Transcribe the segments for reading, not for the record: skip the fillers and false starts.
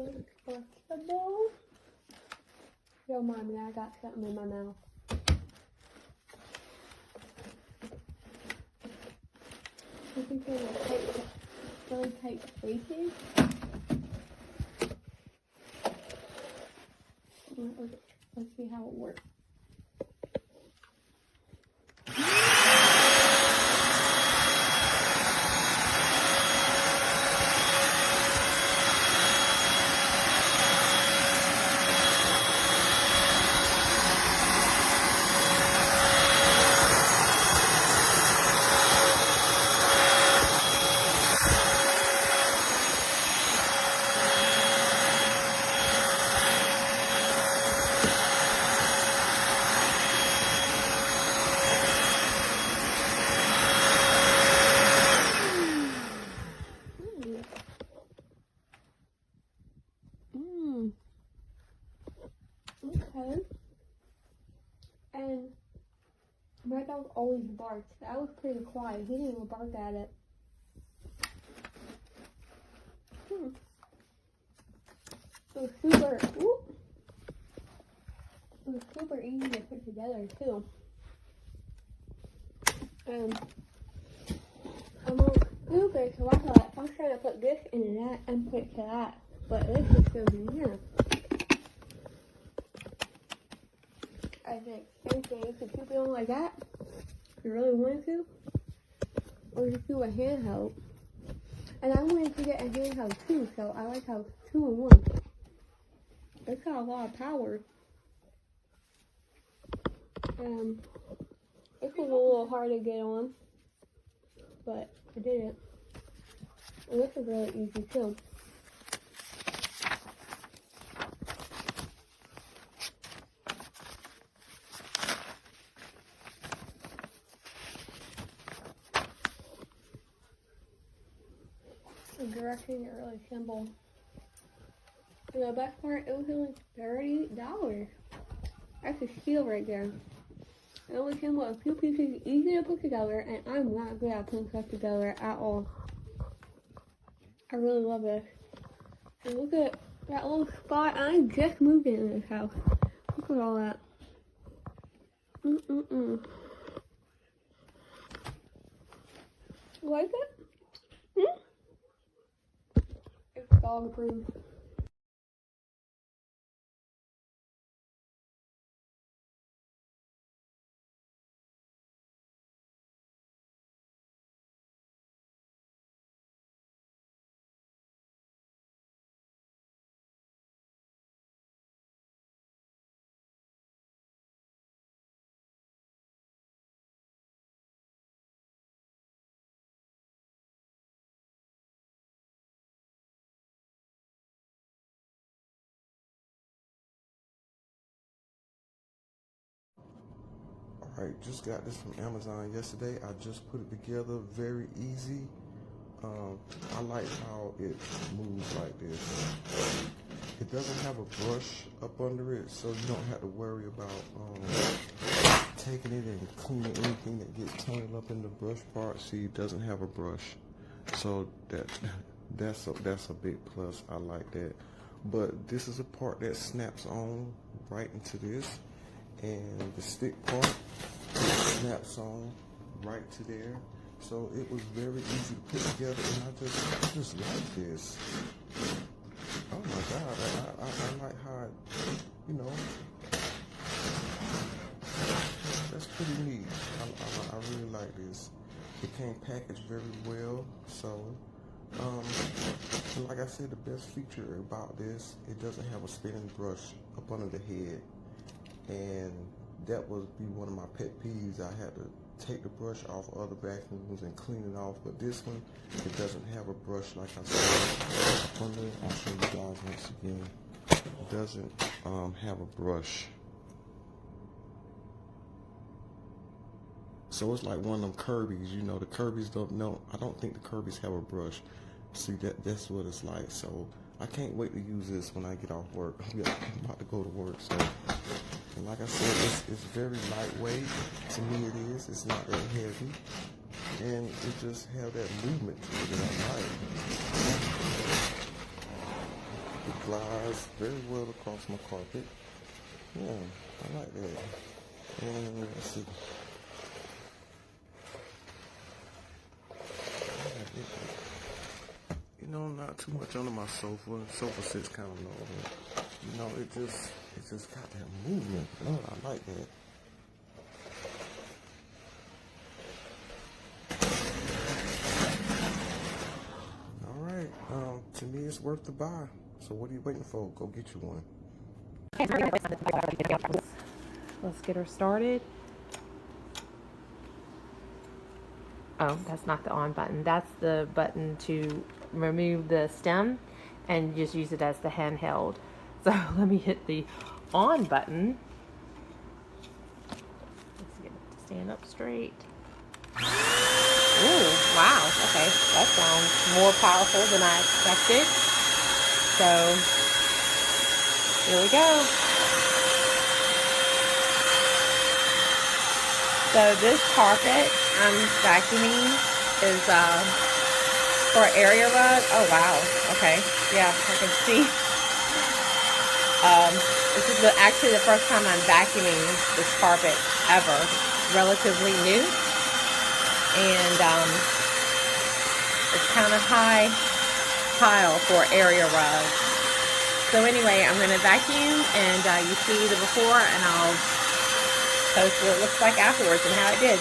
uncomfortable. Don't mind me, I got something in my mouth. You think they will take really tight spaces? Let's see how it works. Okay. And my dog always barks. That was pretty quiet. He didn't even bark at it. It was super easy to put together too. And I'm all stupid, so I thought I'm trying to put this into that and put it to that. But this is still in here. I think same thing, you could keep it on like that if you really wanted to. Or just do a handheld. And I wanted to get a handheld too, so I like how it's 2 in 1. It's got a lot of power. This was a little hard to get on, but I did it. And this is really easy too. The directions are really simple. And the best part, it was only $30. That's a steal right there. It only came with a few pieces, easy to put together, and I'm not good at putting stuff together at all. I really love this. And look at that little spot. I just moved into this house. Look at all that. Like it? It's dog approved. Alright, just got this from Amazon yesterday. I just put it together, very easy. I like how it moves like this. It doesn't have a brush up under it, so you don't have to worry about taking it and cleaning anything that gets tangled up in the brush part. See, it doesn't have a brush, so that's a big plus. I like that. But this is a part that snaps on right into this, and the stick part snaps on right to there. So it was very easy to put together, and I just like this. Oh my God, I like how it, you know, that's pretty neat. I really like this. It came packaged very well. So like I said, the best feature about this, it doesn't have a spinning brush up under the head, and that would be one of my pet peeves. I had to take the brush off other vacuums and clean it off, but this one, it doesn't have a brush like I said. I'll show you guys once again. It doesn't have a brush. So it's like one of them Kirby's, you know, the Kirby's I don't think the Kirby's have a brush. See, that's what it's like. So I can't wait to use this when I get off work. I'm about to go to work, so. And like I said, it's very lightweight. To me it is. It's not that heavy. And it just have that movement to it that I like. The slides very well across my carpet. Yeah, I like that. And let's see. You know, not too much under my sofa. Sofa sits kind of low. But, you know, it just got that movement. Oh, I like that. All right. To me, it's worth the buy. So what are you waiting for? Go get you one. Let's get her started. Oh, that's not the on button. That's the button to remove the stem and just use it as the handheld. So let me hit the on button. Let's get it to stand up straight. Ooh, wow. Okay, that sounds more powerful than I expected. So here we go. So this carpet I'm vacuuming is for area rug. Oh wow. Okay. Yeah, I can see. This is actually the first time I'm vacuuming this carpet ever. Relatively new, and it's kind of high pile for area rug. So anyway, I'm going to vacuum, and you see the before, and I'll post what it looks like afterwards and how it did.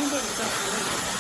You didn't go for me.